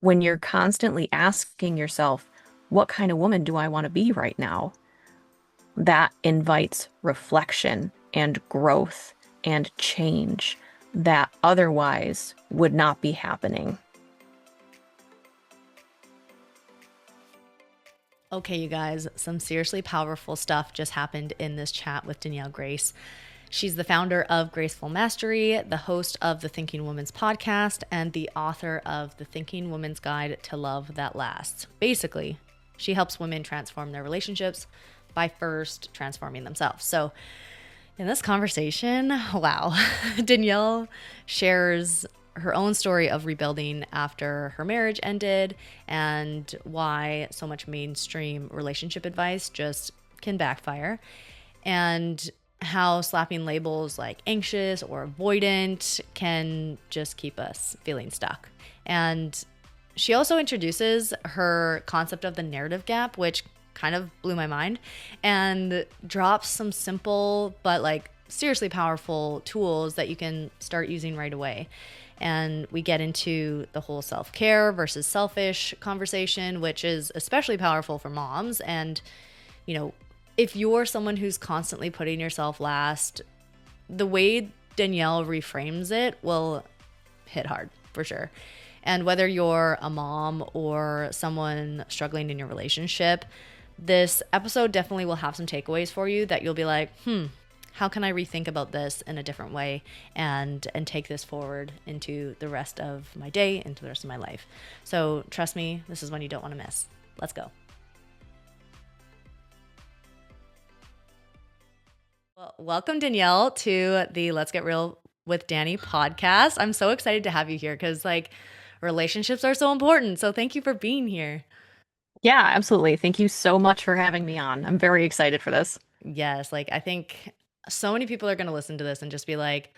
when you're constantly asking yourself, what kind of woman do I want to be right now? That invites reflection and growth and change that otherwise would not be happening. Okay, you guys, some seriously powerful stuff just happened in this chat with Danielle Grace. She's the founder of Graceful Mastery, the host of the Thinking Woman's podcast, and the author of The Thinking Woman's Guide to Love That Lasts. Basically, she helps women transform their relationships by first transforming themselves. So, in this conversation, wow, Danielle shares her own story of rebuilding after her marriage ended and why so much mainstream relationship advice just can backfire, and how slapping labels like anxious or avoidant can just keep us feeling stuck. And she also introduces her concept of the narrative gap, which kind of blew my mind, and drops some simple but like seriously powerful tools that you can start using right away. And we get into the whole self care versus selfish conversation, which is especially powerful for moms. And, you know, if you're someone who's constantly putting yourself last, the way Danielle reframes it will hit hard for sure. And whether you're a mom or someone struggling in your relationship, this episode definitely will have some takeaways for you that you'll be like, how can I rethink about this in a different way and take this forward into the rest of my day, into the rest of my life. So trust me, this is one you don't want to miss. Let's go. Well, welcome Danielle to the Let's Get Real with Dani podcast. I'm so excited to have you here because like relationships are so important. So thank you for being here. Yeah, absolutely. Thank you so much for having me on. I'm very excited for this. Yes, like I think so many people are going to listen to this and just be like,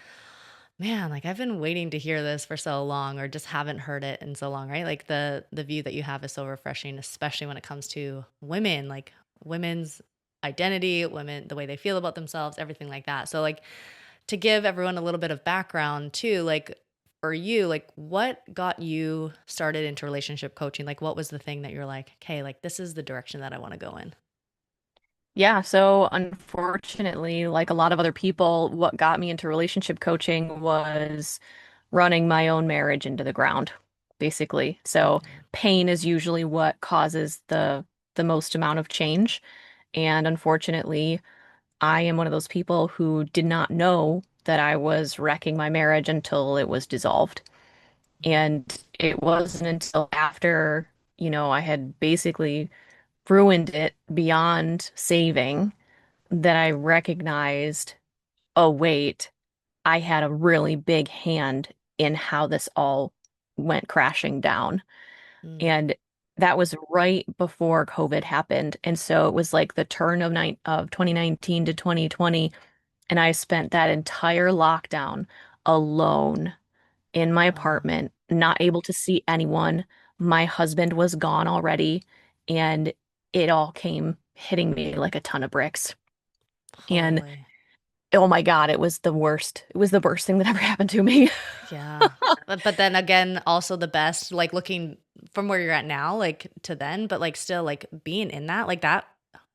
man, like I've been waiting to hear this for so long or just haven't heard it in so long, right? Like the view that you have is so refreshing, especially when it comes to women, like women's identity, women, the way they feel about themselves, everything like that. So like to give everyone a little bit of background too, like for you, like what got you started into relationship coaching? Like what was the thing that you're like, okay, like this is the direction that I want to go in? Yeah, so unfortunately, like a lot of other people, what got me into relationship coaching was running my own marriage into the ground, basically. So pain is usually what causes the most amount of change. And unfortunately, I am one of those people who did not know that I was wrecking my marriage until it was dissolved. And it wasn't until after, I had basically ruined it beyond saving that I recognized, oh, wait, I had a really big hand in how this all went crashing down. Mm. And that was right before COVID happened. And so it was like the turn of 2019 to 2020. And I spent that entire lockdown alone in my Oh, apartment, not able to see anyone. My husband was gone already, and it all came hitting me like a ton of bricks. And holy. oh my God, it was the worst. It was the worst thing that ever happened to me. Yeah. But then again, also the best, like looking from where you're at now, like to then, but like still like being in that, like that,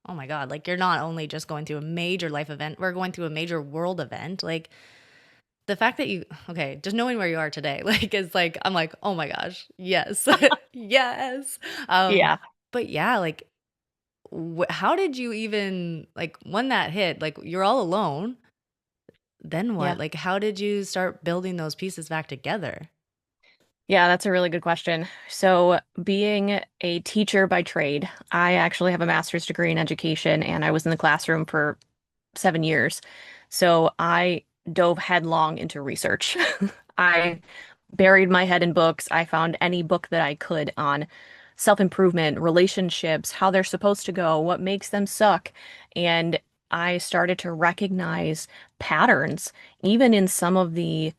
oh my God, like you're not only just going through a major life event, we're going through a major world event. Like the fact that you, okay, just knowing where you are today, like is like, I'm like, oh my gosh, yes, yes. Um, Yeah. but yeah, like how did you even, like when that hit, like you're all alone, then what? Yeah. Like how did you start building those pieces back together? Yeah, that's a really good question. So, being a teacher by trade, I actually have a master's degree in education and I was in the classroom for 7 years. So, I dove headlong into research. I buried my head in books. I found any book that I could on self-improvement, relationships, how they're supposed to go, what makes them suck. And I started to recognize patterns, even in some of the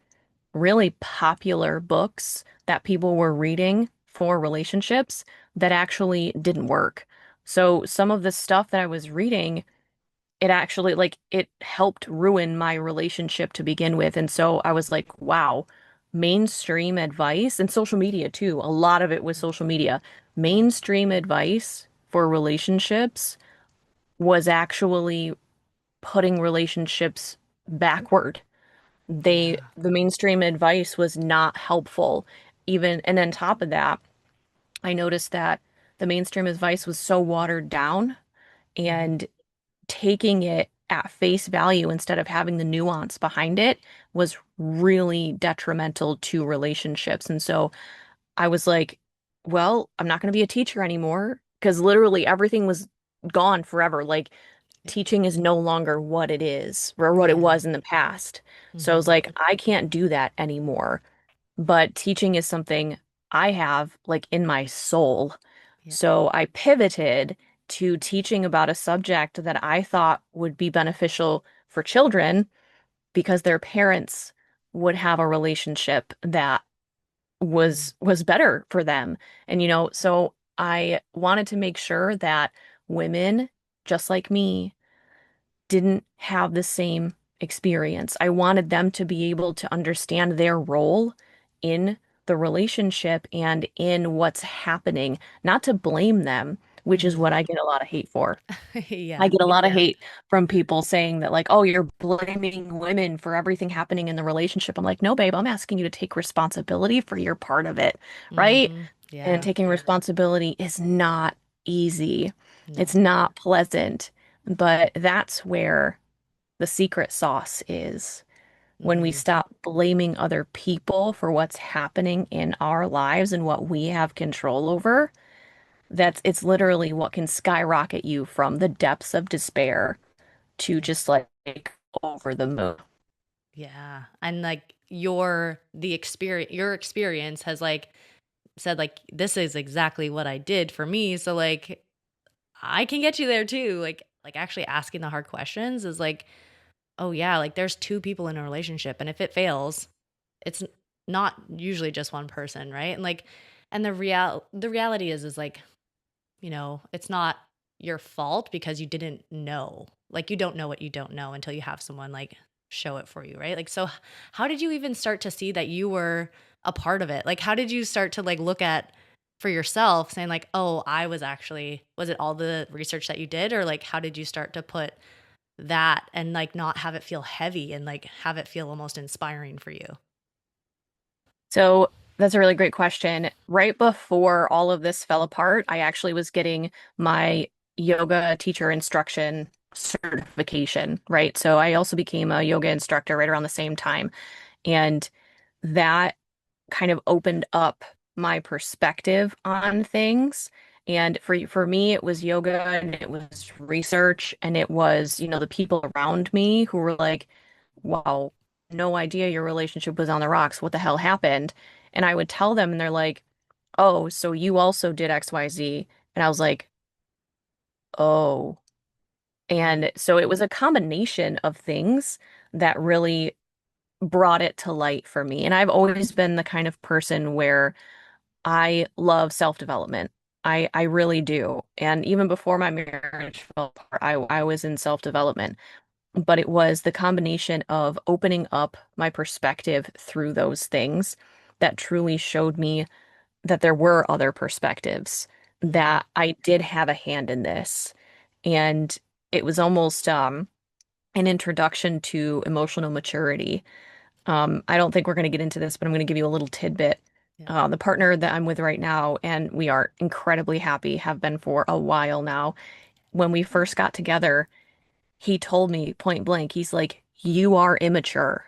really popular books that people were reading for relationships that actually didn't work. So some of the stuff that I was reading, it actually it helped ruin my relationship to begin with. And so I was like, wow, mainstream advice and social media too. A lot of it was social media. Yeah. Mainstream advice for relationships was actually putting relationships backward. Yeah. The mainstream advice was not helpful. Even, and on top of that, I noticed that the mainstream advice was so watered down Hmm. and taking it at face value instead of having the nuance behind it was really detrimental to relationships. And so I was like, well, I'm not going to be a teacher anymore because literally everything was gone forever. Like teaching is no longer what it is or what it Yeah. was in the past. So I was Hmm. like, I can't do that anymore. But teaching is something I have like in my soul. Yeah. So I pivoted to teaching about a subject that I thought would be beneficial for children because their parents would have a relationship that Mm. was better for them. And so I wanted to make sure that women just like me didn't have the same experience. I wanted them to be able to understand their role in the relationship and in what's happening, not to blame them, which is Hmm. what I get a lot of hate for. I Yeah. get a lot of hate from people saying that, like, oh, you're blaming women for everything happening in the relationship. I'm like, no, babe, I'm asking you to take responsibility for your part of it, right? Hmm. And Yeah. taking responsibility is not easy. It's No. not pleasant, but that's where the secret sauce is. When we Hmm. stop blaming other people for what's happening in our lives and what we have control over, it's literally what can skyrocket you from the depths of despair to Yeah. just like over the moon. Yeah. And like your experience has like said like this is exactly what I did for me. So like I can get you there too. Like actually asking the hard questions is like, oh yeah, like there's two people in a relationship and if it fails, it's not usually just one person, right? And like and the reality is like, it's not your fault because you didn't know. Like you don't know what you don't know until you have someone like show it for you, right? Like so how did you even start to see that you were a part of it? Like how did you start to like look at for yourself saying like, "Oh, was it all the research that you did or like how did you start to put that and like not have it feel heavy and like have it feel almost inspiring for you?" So that's a really great question. Right before all of this fell apart, I actually was getting my yoga teacher instruction certification, right? So I also became a yoga instructor right around the same time. And that kind of opened up my perspective on things. And for me, it was yoga and it was research and it was, the people around me who were like, wow, no idea your relationship was on the rocks. What the hell happened? And I would tell them and they're like, oh, so you also did XYZ. And I was like, oh. Mm. And so it was a combination of things that really brought it to light for me. And I've always been the kind of person where I love self-development. I really do. And even before my marriage fell apart, I was in self-development. But it was the combination of opening up my perspective through those things that truly showed me that there were other perspectives, Mhm. that I did have a hand in this. And it was almost an introduction to emotional maturity. I don't think we're going to get into this, but I'm going to give you a little tidbit. Yeah. The partner that I'm with right now, and we are incredibly happy, have been for a while now. When we first got together, he told me point blank, he's like, "You are immature."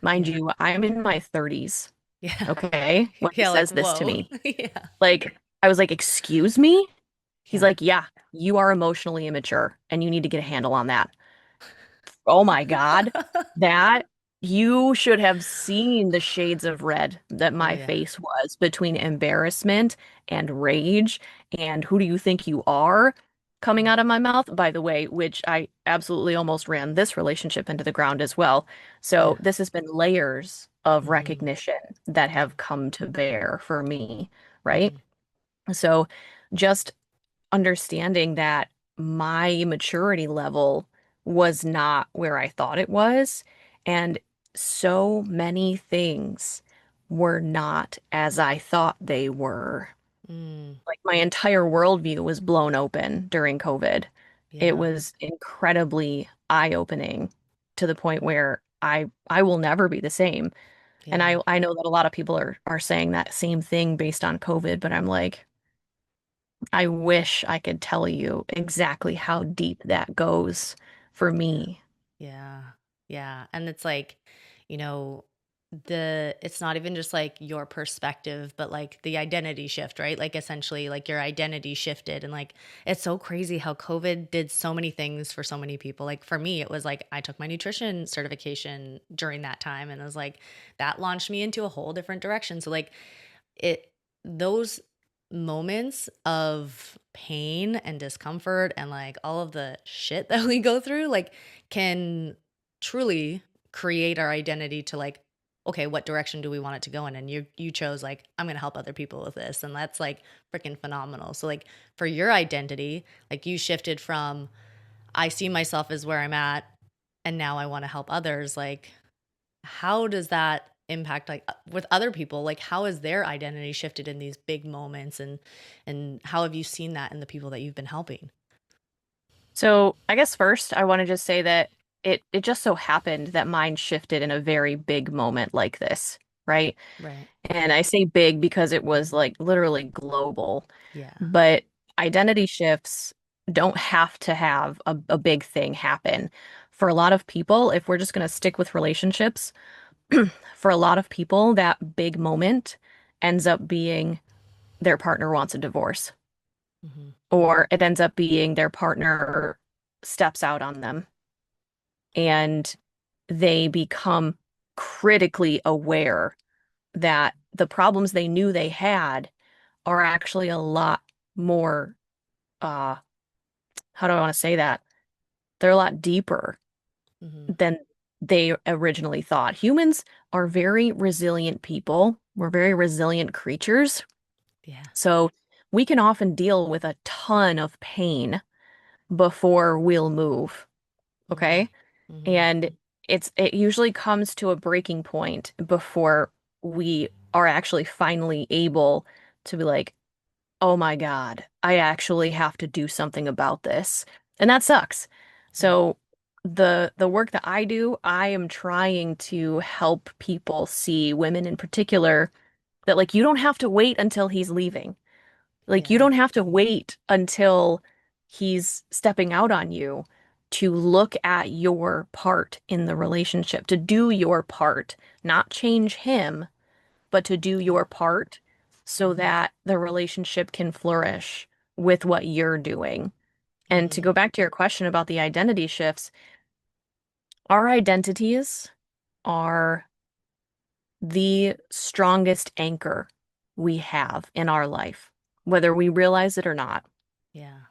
Mind Yeah. you, I'm in my 30s, Yeah. okay, when he Yeah, like says this to whoa. me. Yeah. Like, I was like, "Excuse me?" He's Yeah. like, "Yeah, you are emotionally immature, and you need to get a handle on that." Oh my God, that you should have seen the shades of red that Oh my yeah. face was between embarrassment and rage and who do you think you are coming Mm. out of my mouth, by the way, which I absolutely almost ran this relationship into the ground as well. Yeah. So this has been layers of Mhm. recognition that Yeah. have come to bear for me, right? Mhm. So just understanding that my maturity level was not where I thought it was. And so many things. were not as I thought they were. Mm, Like my entire worldview was blown open during COVID. It yeah. was incredibly eye-opening to the point where I will never be the same. And Yeah. I know that a lot of people are saying that same thing based on COVID, but I'm like, I wish I could tell you exactly how deep that goes for Yeah. me. Yeah. Yeah. And it's like, you know, it's not even just like your perspective, but like the identity shift, right? Like essentially like your identity shifted and like it's so crazy how COVID did so many things for so many people. Like for me, it was like I took my nutrition certification during that time and it was like that launched me into a whole different direction. So like it those moments of pain and discomfort and like all of the shit that we go through like can truly create our identity to like okay, what direction do we want it to go in? And you chose like I'm going to help other people with this and that's like freaking phenomenal. So like for your identity, like you shifted from I see myself as where I'm at and now I want to help others like how does that impact like with other people like how has their identity shifted in these big moments and how have you seen that in the people that you've been helping? So I guess first I want to just say that it just so happened that mine shifted in a very big moment like this, right? Right. And I say big because it was like literally global. Yeah. But identity shifts don't have to have a big thing happen. For a lot of people, if we're just going to stick with relationships, for a lot of people, that big moment ends up being their partner wants a divorce, Hmm. or it ends up being their partner steps out on them and they become critically aware that the problems they knew they had are actually a lot more, uh, how do I want to say that? They're a lot deeper Hmm. than they originally thought. Humans are very resilient people. We're very resilient creatures. Yeah. So we can often deal with a ton of pain before we'll move. Hmm. Okay. Hmm. And it usually comes to a breaking point before we are actually finally able to be like, oh my God, I actually have to do something about this. And that sucks. Yeah. So the work that I do, I am trying to help people see, women in particular, that like you don't have to wait until he's leaving. Like you Yeah. don't have to wait until he's stepping out on you to look at your part in the relationship, to do your part, not change him, but to do Yeah. your part so Hmm. that the relationship can flourish with what you're doing. And to Hmm. go back to your question about the identity shifts, our identities are the strongest anchor we have in our life, whether we realize it or not. Yeah.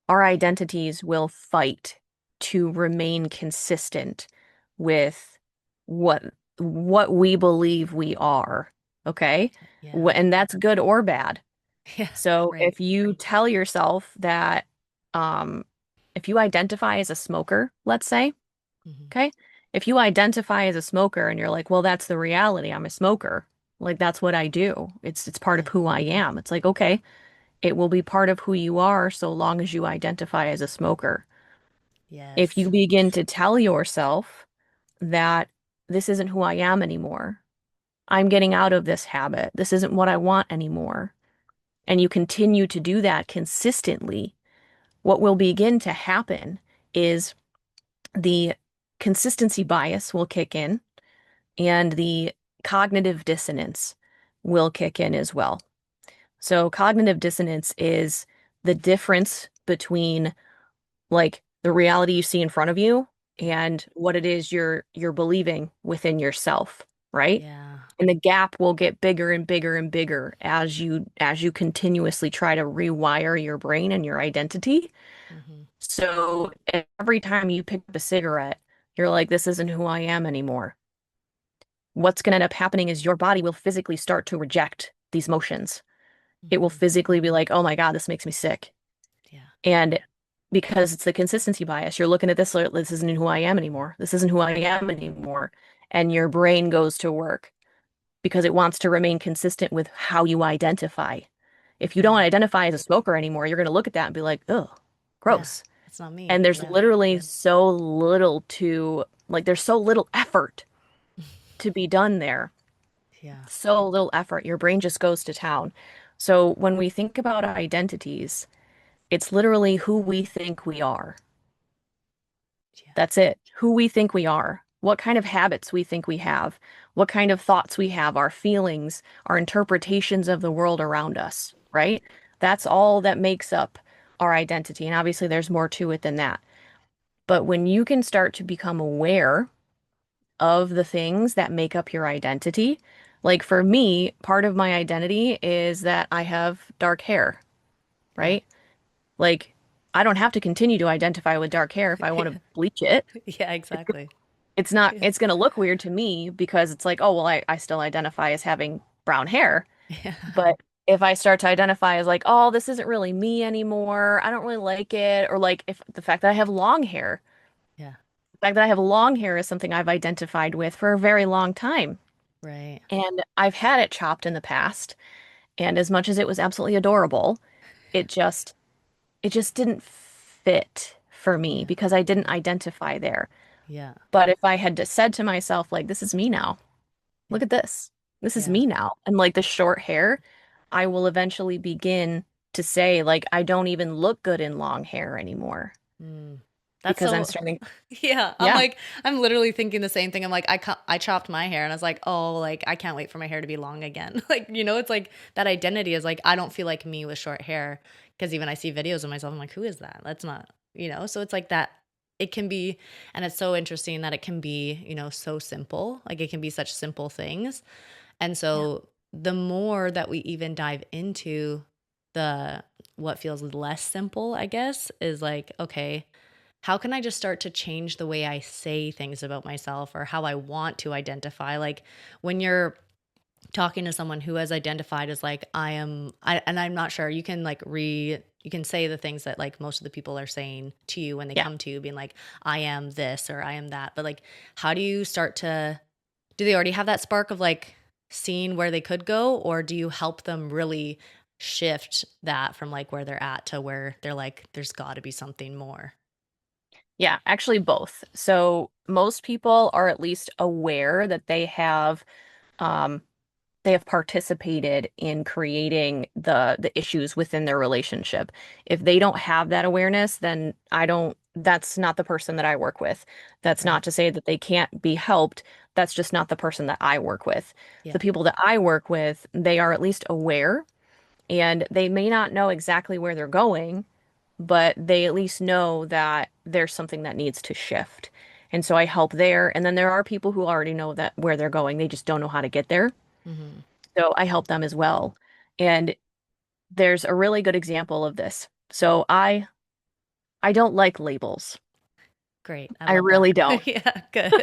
Our Yeah. identities will fight to remain consistent with what what we believe we are. Okay? Yeah. And that's good or bad. Yeah. So Right. if you tell yourself that, um, if you identify as a smoker, let's say, Hmm. okay, if you identify as a smoker and you're like, well, that's the reality, I'm a smoker, like that's what I do. It's part of Yeah. who I am. It's like, okay, it will be part of who you are so long as you identify as a smoker. If you Yes. begin to tell yourself that this isn't who I am anymore, I'm getting out of this habit, this isn't what I want anymore, and you continue to do that consistently, what will begin to happen is the consistency bias will kick in and the cognitive dissonance will kick in as well. So, cognitive dissonance is the difference between like the reality you see in front of you Yeah. and what it is you're believing within yourself, right? Yeah. And the gap will get bigger and bigger and bigger as you continuously try to rewire your brain and your identity. Hmm. So every time you pick up a cigarette, you're like, this isn't who I am anymore. What's going to end up happening is your body will physically start to reject these motions. It will Hmm. physically be like, oh my God, this makes me sick. Yeah. And because it's the consistency bias, you're looking at this, like, this isn't who I am anymore. This isn't who I am anymore. And your brain goes to work. because it wants to remain consistent with how you identify. If you don't Yeah. identify as a smoker anymore, you're going to look at that and be like, "Ugh, Yeah. gross." It's not me. And there's Yeah. literally so little to like there's so little effort to be done there. Yeah. So little effort. Your brain just goes to town. So when we think about identities, it's literally who we think we are. Yeah. That's it. Who we think we are, what kind of habits we think we have, what kind of thoughts we have, our feelings, our interpretations of the world around us, right? That's all that makes up our identity. And obviously, there's more to it than that. But when you can start to become aware of the things that make up your identity, like for me, part of my identity is that I have dark hair, Yeah. right? Like, I don't have to continue to identify with dark hair if I want to bleach it. Yeah, It's exactly. it's not Yeah. it's going to look weird to me because it's like, oh, well, I still identify as having brown hair. Yeah. But if I start to identify as like, oh, this isn't really me anymore, I don't really like it, or like if the fact that I have long hair, Yeah. the fact that I have long hair is something I've identified with for a very long time. Right. And I've had it chopped in the past, and as much as it was absolutely adorable, it just it just didn't fit for me Yeah. because I didn't identify there. Yeah. But if I had said to myself, like, this is me now. Yeah. Look at this. This is Yeah. me now. And like the short hair, I will eventually begin to say, like, I don't even look good in long hair anymore Mm. That's because I'm so, starting. yeah. Yeah. I'm literally thinking the same thing. I'm like, I chopped my hair and I was like, oh, like, I can't wait for my hair to be long again. Like, it's like that identity is like, I don't feel like me with short hair. Cause even I see videos of myself, I'm like, who is that? That's not, so it's like that. It can be, and it's so interesting that it can be, so simple. Like, it can be such simple things. And Yeah. so the more that we even dive into the what feels less simple, I guess, is like, okay, how can I just start to change the way I say things about myself or how I want to identify? Like when you're talking to someone who has identified as like and I'm not sure, you can like you can say the things that like most of the people are saying to you when they Yeah. come to you being like, I am this or I am that. But like, how do you start to do they already have that spark of like seeing where they could go, or do you help them really shift that from like where they're at to where they're like, there's got to be something more? Yeah. Actually, both. So most people are at least aware that um, they have participated in creating the issues within their relationship. If they don't have that awareness, then I don't, that's not the person that I work with. That's Right. not to say that they can't be helped. That's just not the person that I work with. The Yeah. people that I work with, they are at least aware and they may not know exactly where they're going, but they at least know that there's something that needs to shift. And so I help there. And then there are people who already know that where they're going, they just don't know how to get there. Hmm. So I help them as well. And there's a really good example of this. So I don't like labels. Great. I I love that. really don't. Yeah. Good.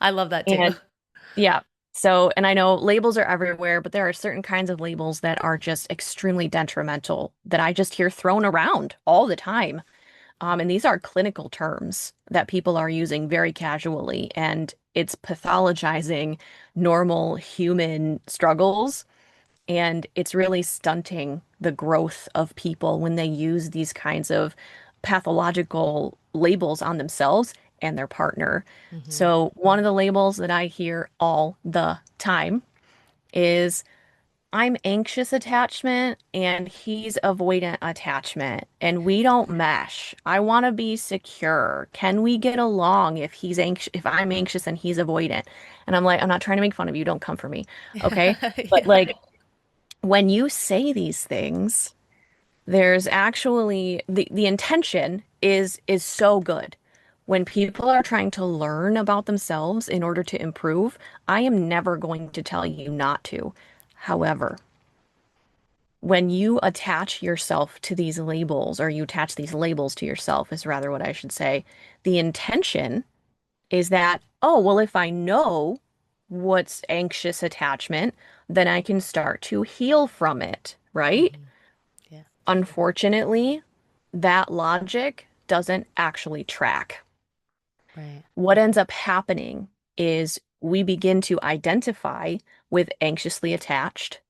I love that too. And yeah. So, and I know labels are everywhere, but there are certain kinds of labels that are just extremely detrimental that I just hear thrown around all the time. And these are clinical terms that people are using very casually, and it's pathologizing normal human struggles. And it's really stunting the growth of people when they use these kinds of pathological labels on themselves and their partner. Hmm. So, one of the labels that I hear all the time is I'm anxious attachment and he's avoidant attachment, and we don't mesh. I want to be secure. Can we get along if I'm anxious and he's avoidant? And I'm like, I'm not trying to make fun of you. Don't come for me. Okay? But Yeah. like when you say these things, there's actually the intention is so good. When people are trying to learn about themselves in order to improve, I am never going to tell you not to. However, when you attach yourself to these labels, or you attach these labels to yourself, is rather what I should say, the intention is that, oh, well, if I know what's anxious attachment, then I can start to heal from it, right? Hmm. Yeah. Unfortunately, that logic doesn't actually track. Right. What ends up happening is we begin to identify with anxiously attached.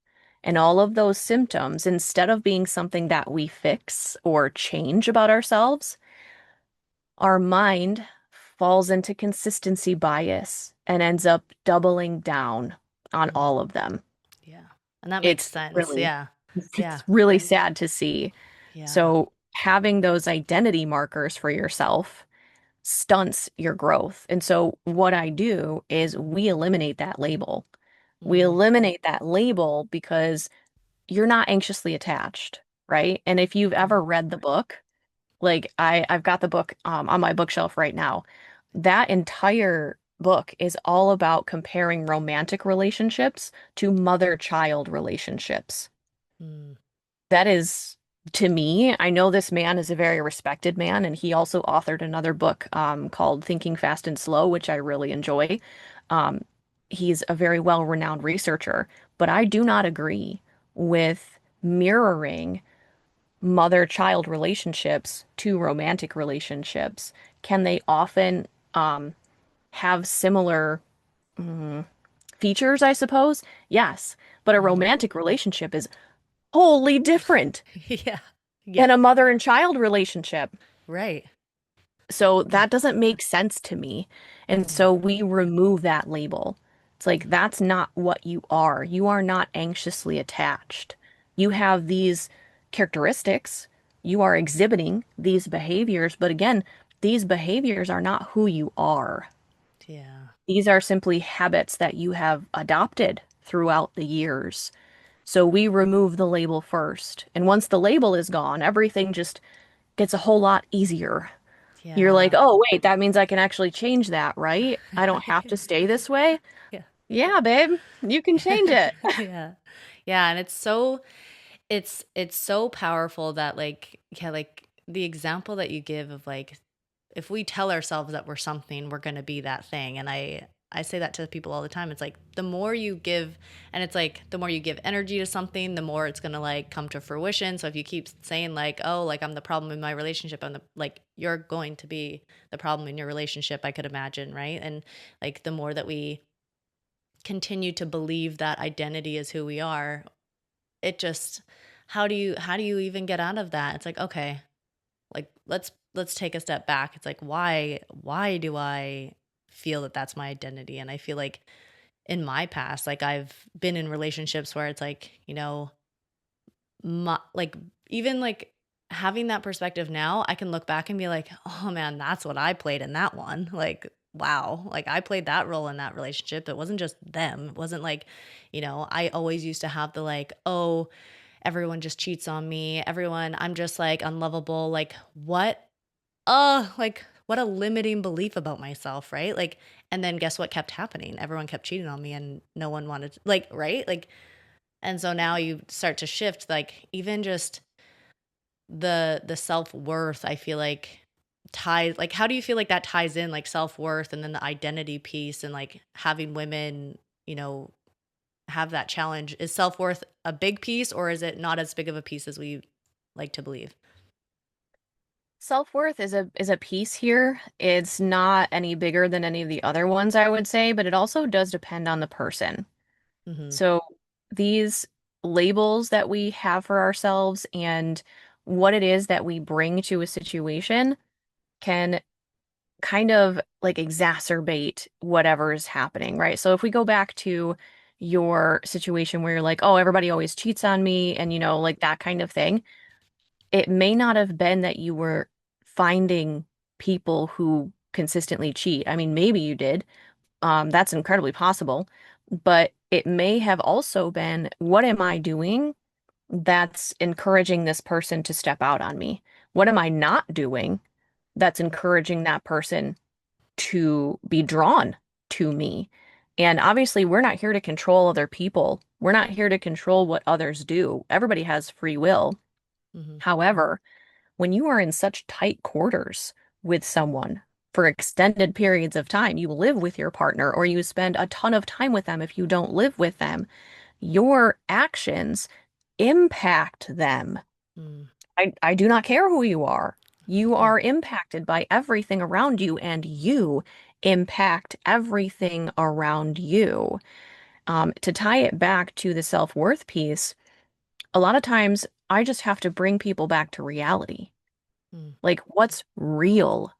And all of those symptoms, instead of being something that we fix or change about ourselves, our mind falls into consistency bias and ends up doubling down on Mm, all of them. yeah. And that makes It's sense. really, Yeah. Yeah. it's really sad to see. Yeah. So having those identity markers for yourself stunts your growth. And so what I do is we eliminate that label. We Mm, eliminate that label because you're not anxiously attached, right? And if you've mm, ever read the book, like I've got the book on my bookshelf right now. That entire book is all about comparing romantic relationships to mother-child relationships. mm, That is, to me, I know this man is a very respected man, and he also authored another book called Thinking Fast and Slow, which I really enjoy. Um, he's a very well-renowned researcher, but I do not agree with mirroring mother-child relationships to romantic relationships. Can they often um, have similar mm, features, I suppose? Yes, but a mm. romantic relationship is wholly different Yeah. Yeah. than a mother and child relationship. Right. So that doesn't make sense to me. And Mm, so we remove that label. It's like, that's not what you are. You are not anxiously attached. You have these characteristics. You are exhibiting these behaviors. But again, these behaviors are not who you are. yeah. These are simply habits that you have adopted throughout the years. So we remove the label first. And once the label is gone, everything just gets a whole lot easier. You're like, Yeah. oh, wait, that means I can actually change that, right? I don't have to stay this way. Yeah. Yeah, babe, you can change it. Yeah. Yeah, and it's so powerful that like yeah, like the example that you give of like if we tell ourselves that we're something, we're going to be that thing. And I say that to people all the time. It's like the more you give, and it's like the more you give energy to something, the more it's going to like come to fruition. So if you keep saying like, oh, like I'm the problem in my relationship, I'm the like you're going to be the problem in your relationship, I could imagine, right? And like the more that we continue to believe that identity is who we are, it just how do you even get out of that? It's like, okay, like let's take a step back. It's like why do I feel that that's my identity? And I feel like in my past, like I've been in relationships where it's like, like even like having that perspective now, I can look back and be like, oh man, that's what I played in that one. Like, wow, like I played that role in that relationship. It wasn't just them. It wasn't like, I always used to have the like, oh, everyone just cheats on me. Everyone, I'm just like unlovable. Like, what? Like, what a limiting belief about myself, right? Like, and then guess what kept happening? Everyone kept cheating on me and no one wanted, like, right? Like, and so now you start to shift, like, even just the self-worth, I feel like ties, like, how do you feel like that ties in, like, self-worth and then the identity piece and like having women, you know, have that challenge? Is self-worth a big piece or is it not as big of a piece as we like to believe? Self-worth is a piece here. It's not any bigger than any of the other ones, I would say, but it also does depend on the person. Mm-hmm. So these labels that we have for ourselves and what it is that we bring to a situation can kind of like exacerbate whatever is happening, right? So if we go back to your situation where you're like, oh, everybody always cheats on me and like that kind of thing, it may not have been that you were finding people who consistently cheat. I mean, maybe you did. That's incredibly possible, but it may have also been, what am I doing that's encouraging this person to step out on me? What am I not doing that's encouraging that person to be drawn to me? And obviously, we're not here to control other people. We're not here to control what others do. Everybody has free will. Mm-hmm. However, when you are in such tight quarters with someone for extended periods of time, you live with your partner or you spend a ton of time with them if you don't live with them, your actions impact them. Mm, I do not care who you are. You yeah. are impacted by everything around you, and you impact everything around you. To tie it back to the self-worth piece, a lot of times I just have to bring people back to reality. Mm. Like, what's real?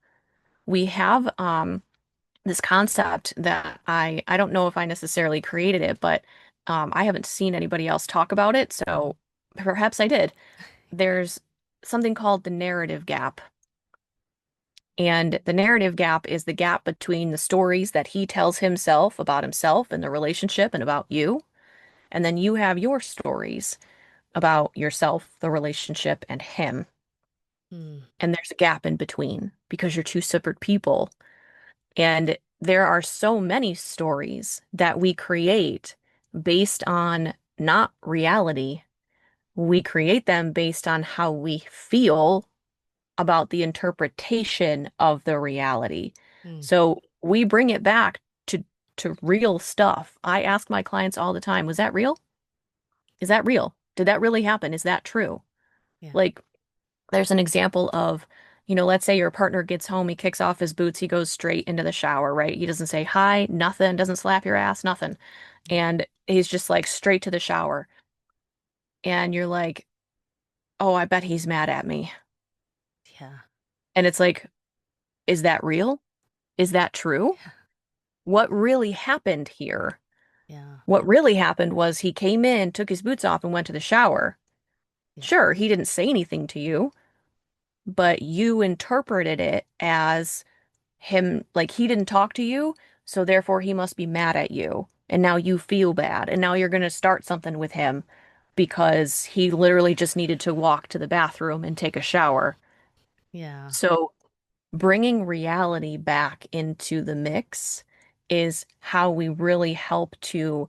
We have this concept that I don't know if I necessarily created it, but I haven't seen anybody else talk about it, so perhaps I did. There's something called the narrative gap. And the narrative gap is the gap between the stories that he tells himself about himself and the relationship and about you. And then you have your stories about yourself, the relationship, and him. Mm. And there's a gap in between because you're two separate people. And there are so many stories that we create based on not reality. We create them based on how we feel about the interpretation of the reality. Mm. So we bring it back to real stuff. I ask my clients all the time, was that real? Is that real? Did that really happen? Is that true? Yeah. Like, there's an example of, let's say your partner gets home, he kicks off his boots, he goes straight into the shower, right? He doesn't say hi, nothing, doesn't slap your ass, nothing. And he's just like straight to the shower. And you're like, oh, I bet he's mad at me. Yeah. And it's like, is that real? Is that true? Yeah. What really happened here? Yeah. What really happened was he came in, took his boots off, and went to the shower. Yeah. Sure, he didn't say anything to you, but you interpreted it as him, like he didn't talk to you, so therefore he must be mad at you. And now you feel bad. And now you're going to start something with him because he literally just needed to walk to the bathroom and take a shower. Yeah. So bringing reality back into the mix is how we really help to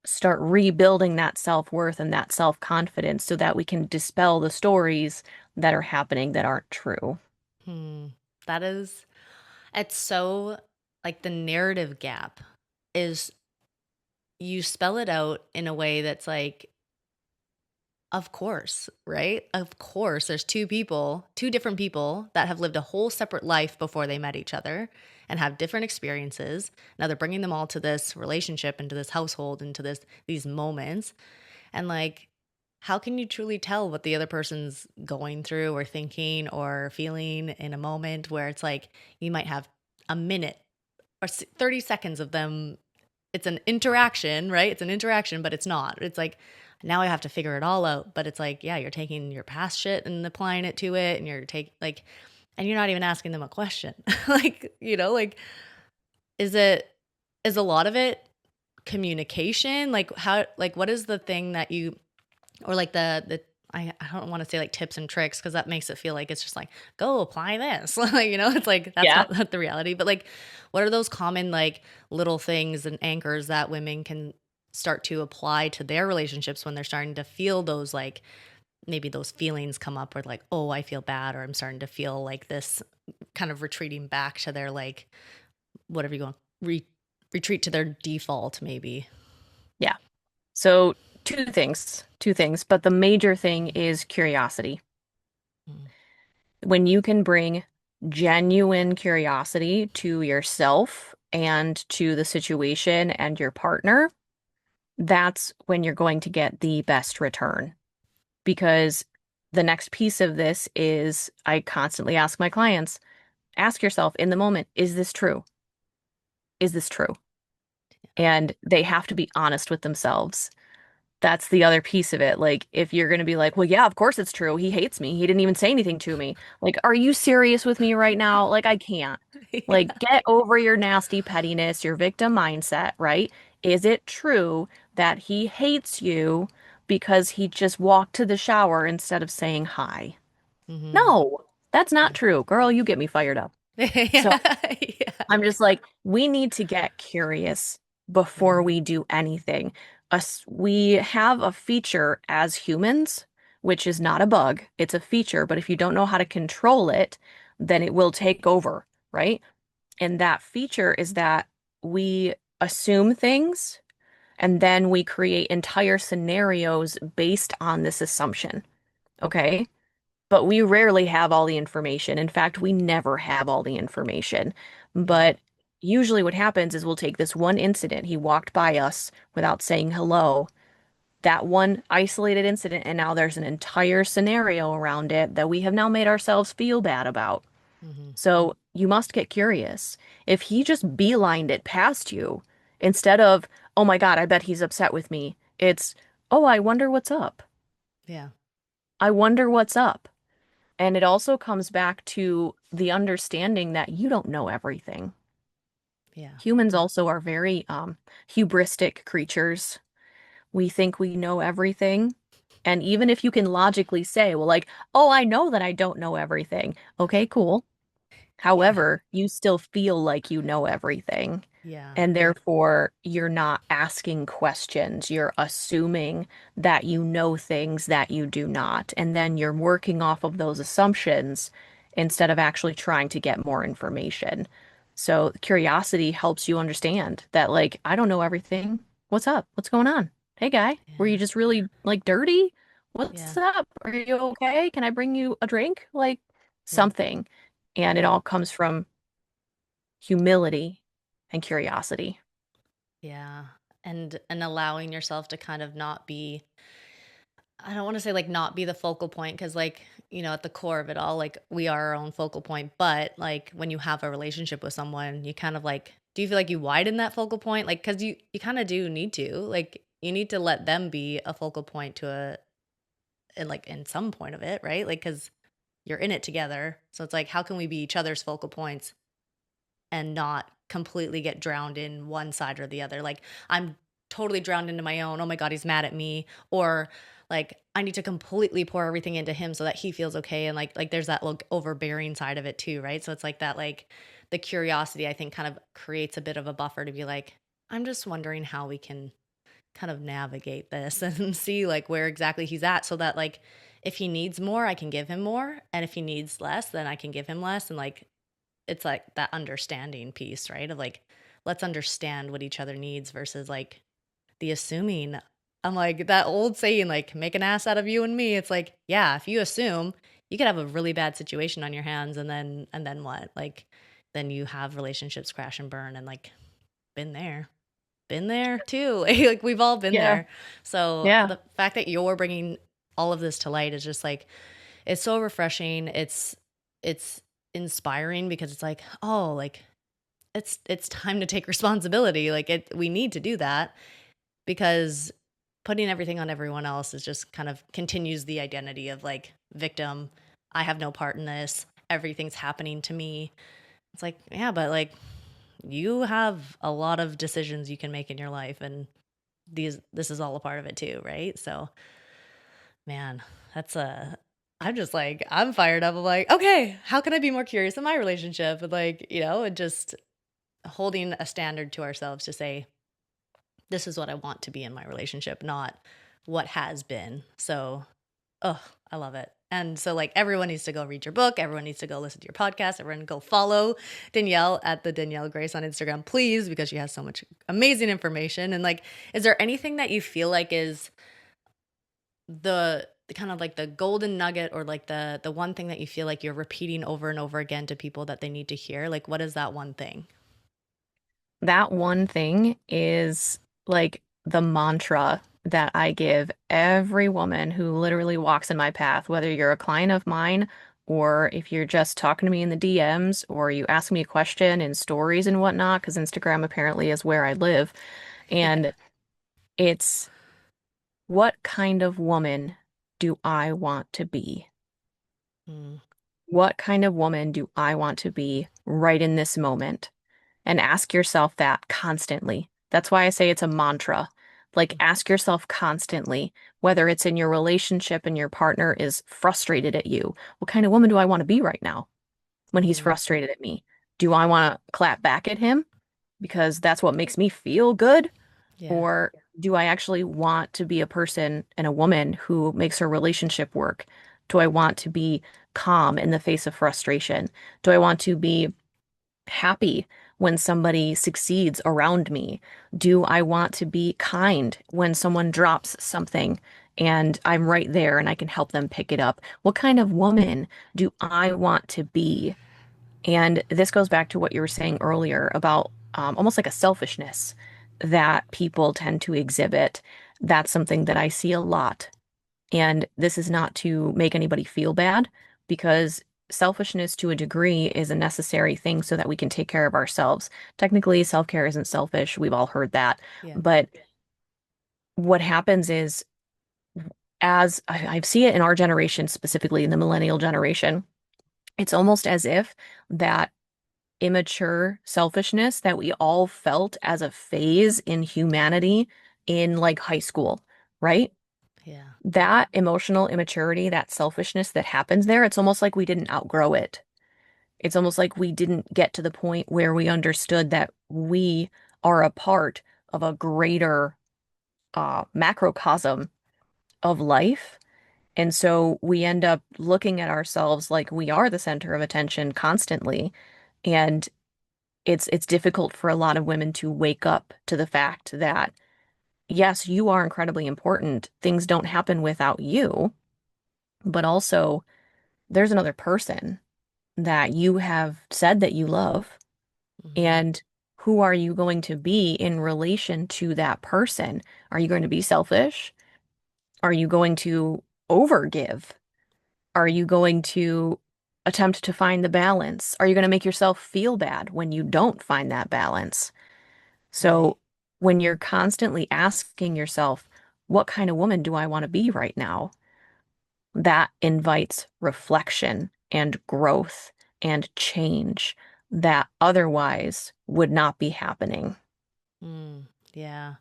start rebuilding that self-worth and that self-confidence so that we can dispel the stories that are happening that aren't true. Hmm. That is, it's so like the narrative gap is you spell it out in a way that's like, of course, right? Of course, there's two people, two different people that have lived a whole separate life before they met each other and have different experiences. Now they're bringing them all to this relationship, into this household, into these moments. And like, how can you truly tell what the other person's going through or thinking or feeling in a moment where it's like you might have a minute or 30 seconds of them, it's an interaction, right? It's an interaction, but it's not. It's like now I have to figure it all out. But it's like, yeah, you're taking your past shit and applying it to it, and you're take like, and you're not even asking them a question. Like, like is it is a lot of it communication? Like how like what is the thing that you or like I don't want to say like tips and tricks because that makes it feel like it's just like go apply this. Like, it's like that's Yeah. not the reality. But like what are those common like little things and anchors that women can start to apply to their relationships when they're starting to feel those like maybe those feelings come up where like, oh, I feel bad, or I'm starting to feel like this kind of retreating back to their like whatever you want retreat to their default maybe. Yeah. So two things, but the major thing is curiosity. Mm. When you can bring genuine curiosity to yourself and to the situation and your partner, that's when you're going to get the best return. Because the next piece of this is I constantly ask my clients, ask yourself in the moment, is this true? Is this true? And they have to be honest with themselves. That's the other piece of it. Like, if you're going to be like, well, yeah, of course it's true. He hates me. He didn't even say anything to me. Like, are you serious with me right now? Like, I can't. Like, Yeah. get over your nasty pettiness, your victim mindset, right? Is it true that he hates you because he just walked to the shower instead of saying hi? Mm-hmm. No, that's not Yeah. true. Girl, you get me fired up. So Yeah. I'm just like, we need to get curious before Mm-hmm. we do anything. Us, we have a feature as humans, which is not a bug, it's a feature, but if you don't know how to control it, then it will take over, right? And that feature is that we assume things and then we create entire scenarios based on this assumption, okay? But we rarely have all the information. In fact, we never have all the information. Yeah. But usually what happens is we'll take this one incident. He walked by us without saying hello, that one isolated incident, and now there's an entire scenario around it that we have now made ourselves feel bad about. Mm-hmm. So you must get curious. If he just beelined it past you, instead of, oh my God, I bet he's upset with me, it's, oh, I wonder what's up. Yeah. I wonder what's up. And it also comes back to the understanding that you don't know everything. Yeah. Humans also are very hubristic creatures. We think we know everything. And even if you can logically say, well, like, oh, I know that I don't know everything. Okay, cool. Yeah. However, you still feel like you know everything. Yeah. And therefore, you're not asking questions. You're assuming that you know things that you do not. And then you're working off of those assumptions instead of actually trying to get more information. So curiosity helps you understand that, like, I don't know everything. What's up? What's going on? Hey, guy, were you Yeah. just really like dirty? Yeah. What's up? Are you okay? Can I bring you a drink? Like Yeah. something. And it Yeah. all comes from humility and curiosity. Yeah. And allowing yourself to kind of not be, I don't want to say like not be the focal point because like, at the core of it all, like we are our own focal point, but like when you have a relationship with someone, you kind of like, do you feel like you widen that focal point? Like, cause you kind of do need to, like, you need to let them be a focal point to like in some point of it, right? Like, cause you're in it together. So it's like, how can we be each other's focal points and not completely get drowned in one side or the other? Like, I'm totally drowned into my own, oh my God, he's mad at me. Or like, I need to completely pour everything into him so that he feels okay. And like there's that like overbearing side of it too, right? So it's like that, like the curiosity, I think, kind of creates a bit of a buffer to be like, I'm just wondering how we can kind of navigate this and see like where exactly he's at so that like if he needs more, I can give him more. And if he needs less, then I can give him less. And like it's like that understanding piece, right? Of like, let's understand what each other needs versus like the assuming. I'm like that old saying, like, make an ass out of you and me. It's like, yeah, if you assume, you could have a really bad situation on your hands and then what? Like, then you have relationships crash and burn and like been there. Been there too. Like we've all been Yeah. there. So Yeah. the fact that you're bringing all of this to light is just like it's so refreshing. It's inspiring because it's like, oh, like it's time to take responsibility. Like we need to do that because putting everything on everyone else is just kind of continues the identity of like victim. I have no part in this. Everything's happening to me. It's like, yeah, but like you have a lot of decisions you can make in your life and this is all a part of it too, right? So man, that's a I'm just like I'm fired up. I'm like, okay, how can I be more curious in my relationship? And like, and just holding a standard to ourselves to say, this is what I want to be in my relationship, not what has been. So, oh, I love it. And so, like, everyone needs to go read your book. Everyone needs to go listen to your podcast. Everyone go follow Danielle at the Danielle Grace on Instagram, please, because she has so much amazing information. And, like, is there anything that you feel like is the kind of like the golden nugget or like the one thing that you feel like you're repeating over and over again to people that they need to hear? Like, what is that one thing? That one thing is like the mantra that I give every woman who literally walks in my path, whether you're a client of mine or if you're just talking to me in the DMs or you ask me a question in stories and whatnot, because Instagram apparently is where I live. Yeah. And it's, what kind of woman do I want to be? Mm, What kind of woman do I want to be right in this moment? And ask yourself that constantly. That's why I say it's a mantra. Like, mm, ask yourself constantly, whether it's in your relationship and your partner is frustrated at you. What kind of woman do I want to be right now when he's mm, frustrated at me? Do I want to clap back at him because that's what makes me feel good? yeah. Or do I actually want to be a person and a woman who makes her relationship work? Do I want to be calm in the face of frustration? Do I want to be happy when somebody succeeds around me? Do I want to be kind when someone drops something and I'm right there and I can help them pick it up? What kind of woman do I want to be? And this goes back to what you were saying earlier about almost like a selfishness that people tend to exhibit. That's something that I see a lot. And this is not to make anybody feel bad because selfishness to a degree is a necessary thing so that we can take care of ourselves. Technically, self-care isn't selfish. We've all heard that. Yeah. But what happens is, as I see it in our generation, specifically in the millennial generation, it's almost as if that immature selfishness that we all felt as a phase in humanity in like high school, right? Yeah. That emotional immaturity, that selfishness that happens there, it's almost like we didn't outgrow it. It's almost like we didn't get to the point where we understood that we are a part of a greater macrocosm of life. And so we end up looking at ourselves like we are the center of attention constantly. And it's difficult for a lot of women to wake up to the fact that yes, you are incredibly important. Things don't happen without you, but also there's another person that you have said that you love, Hmm. and who are you going to be in relation to that person? Are you going to be selfish? Are you going to overgive? Are you going to attempt to find the balance? Are you going to make yourself feel bad when you don't find that balance? Right. So when you're constantly asking yourself, what kind of woman do I want to be right now? That invites reflection and growth and change that otherwise would not be happening. Mm, yeah.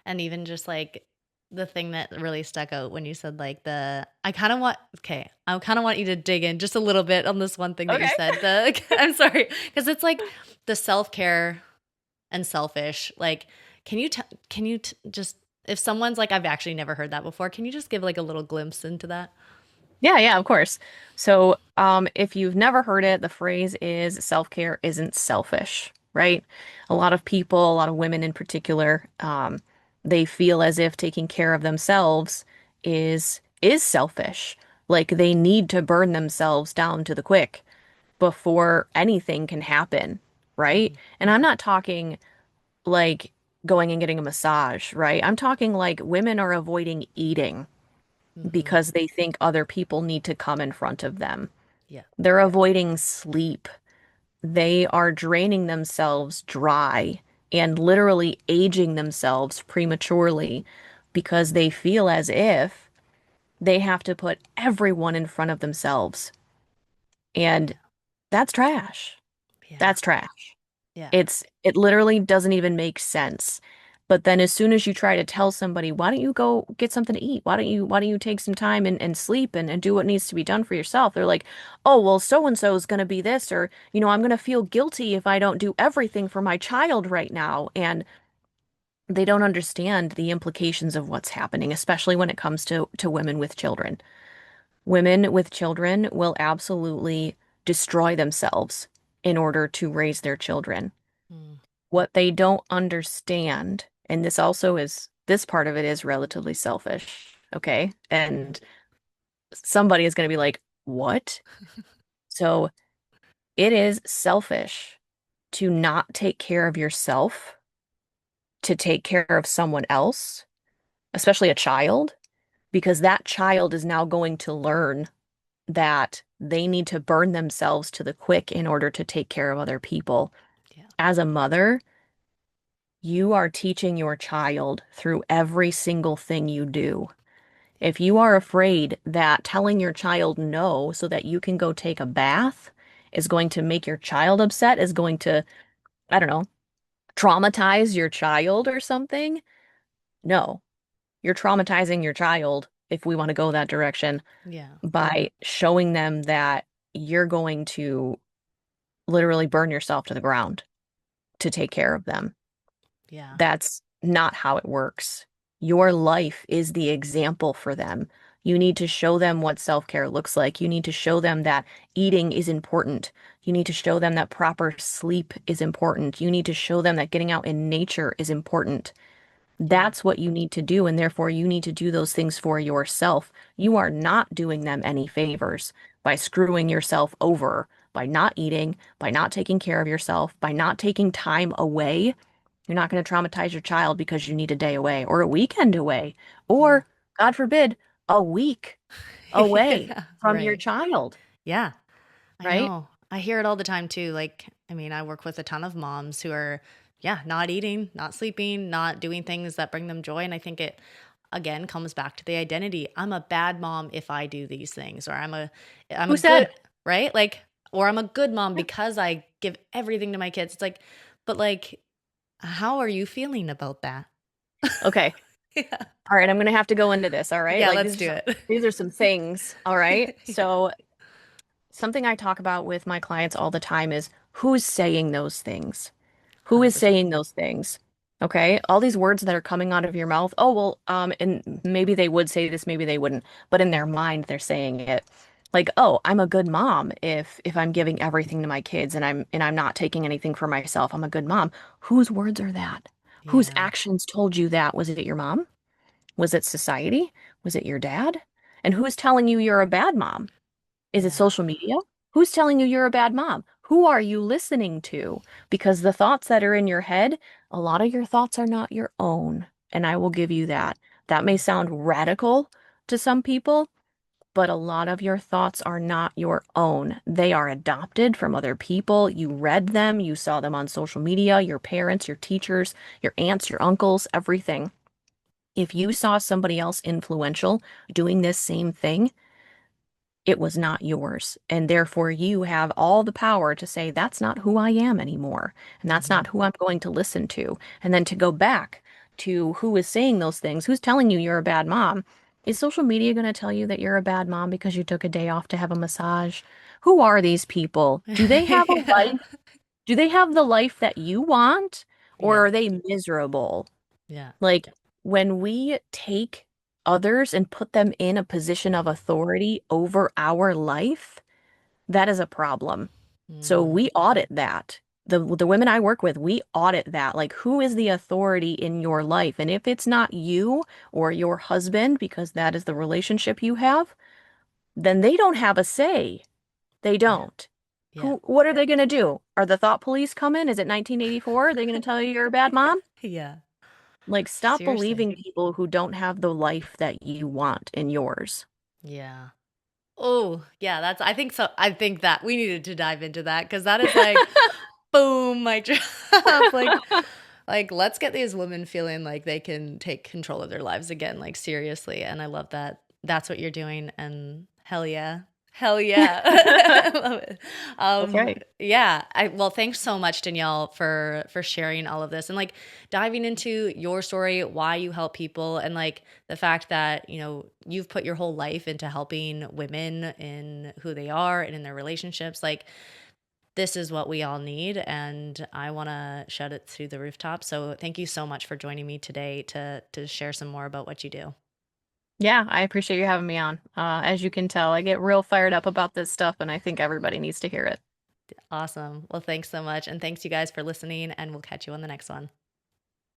And even just like the thing that really stuck out when you said like I kind of want okay, I kind of want you to dig in just a little bit on this one thing that you Okay. said. The I'm sorry, because it's like the self-care and selfish. Like can you just if someone's like I've actually never heard that before, can you just give like a little glimpse into that? Yeah, yeah, of course. So, if you've never heard it, the phrase is self-care isn't selfish, right? A lot of people, a lot of women in particular, they feel as if taking care of themselves is selfish. Like they need to burn themselves down to the quick before anything can happen, right? Hmm. And I'm not talking like going and getting a massage, right? I'm talking like women are avoiding eating Hmm. because they think other people need to come in front of them. Yeah. They're avoiding sleep. They are draining themselves dry and literally aging themselves prematurely because they feel as if they have to put everyone in front of themselves. And Yeah. that's trash. Yeah. That's trash. Yeah. It literally doesn't even make sense. But then as soon as you try to tell somebody, why don't you go get something to eat? Why don't you take some time and sleep and do what needs to be done for yourself? They're like, oh, well, so and so is gonna be this, or I'm gonna feel guilty if I don't do everything for my child right now. And they don't understand the implications of what's happening, especially when it comes to women with children. Women with children will absolutely destroy themselves in order to raise their children. Mm. What they don't understand, and this part of it is relatively selfish, okay? Hmm. And somebody is going to be like, what? So it is selfish to not take care of yourself, to take care of someone else, especially a child, because that child is now going to learn that they need to burn themselves to the quick in order to take care of other people. Yeah. As a mother, you are teaching your child through every single thing you do. Yeah. If you are afraid that telling your child no so that you can go take a bath is going to make your child upset, is going to, I don't know, traumatize your child or something, no, you're traumatizing your child if we want to go that direction Yeah. by showing them that you're going to literally burn yourself to the ground to take care of them. Yeah. That's not how it works. Your life is the example for them. You need to show them what self-care looks like. You need to show them that eating is important. You need to show them that proper sleep is important. You need to show them that getting out in nature is important. Yeah. That's what you need to do, and therefore you need to do those things for yourself. You are not doing them any favors by screwing yourself over by not eating, by not taking care of yourself, by not taking time away. You're not going to traumatize your child because you need a day away or a weekend away Yeah. or, God forbid, a week away Yeah. from your Right. child, Yeah. I right? know. I hear it all the time too. Like, I mean, I work with a ton of moms who are, yeah, not eating, not sleeping, not doing things that bring them joy. And I think it, again, comes back to the identity. I'm a bad mom if I do these things, or I'm a Who good, said? right? Like, or I'm a good mom Yeah. because I give everything to my kids. It's like, but like, how are you feeling about that? Okay. Yeah. All right, I'm going to have to go into this, all right? Yeah, Like let's do it. these are some things, all right? Yeah, So, something I talk about with my clients all the time is who's saying those things? Who is 100%. saying those things? Okay, all these words that are coming out of your mouth. Oh, well, and maybe they would say this, maybe they wouldn't, but in their mind they're saying it. Like, oh, I'm a good mom if I'm giving everything to my kids and I'm not taking anything for myself. I'm a good mom. Whose words are that? Whose Yeah. actions told you that? Was it your mom? Was it society? Was it your dad? And who is telling you you're a bad mom? Is it Yeah. social media? Who's telling you you're a bad mom? Who are you listening to? Because the thoughts that are in your head, a lot of your thoughts are not your own. And I will give you that. That may sound radical to some people, but a lot of your thoughts are not your own. They are adopted from other people. You read them, you saw them on social media, your parents, your teachers, your aunts, your uncles, everything. If you saw somebody else influential doing this same thing, it was not yours. And therefore, you have all the power to say, that's not who I am anymore. And that's Hmm. not who I'm going to listen to. And then to go back to who is saying those things, who's telling you you're a bad mom. Is social media going to tell you that you're a bad mom because you took a day off to have a massage? Who are these people? Do they have a Yeah. life? Do they have the life that you want? Or Yeah. are they miserable? Yeah. Like when we take others and put them in a position of authority over our life, that is a problem. So Mm. we audit that. The women I work with, we audit that. Like who is the authority in your life? And if it's not you or your husband, because that is the relationship you have, then they don't have a say. They Yeah. don't. Yeah. What are they going to do? Are the thought police coming? Is it 1984? Are they going to tell you you're a bad mom? Yeah. Like, stop Seriously. believing people who don't have the life that you want in yours. Yeah. Oh, yeah, that's I think so. I think that we needed to dive into that because that is like boom, mic drop. Like let's get these women feeling like they can take control of their lives again, like seriously. And I love that that's what you're doing. And hell yeah. Hell yeah. I love it. That's right. Yeah. Well, thanks so much, Danielle, for sharing all of this and like diving into your story, why you help people, and like the fact that, you've put your whole life into helping women in who they are and in their relationships. Like this is what we all need, and I want to shout it through the rooftop. So thank you so much for joining me today to share some more about what you do. Yeah, I appreciate you having me on. As you can tell, I get real fired up about this stuff, and I think everybody needs to hear it. Awesome. Well, thanks so much, and thanks you guys for listening, and we'll catch you on the next one.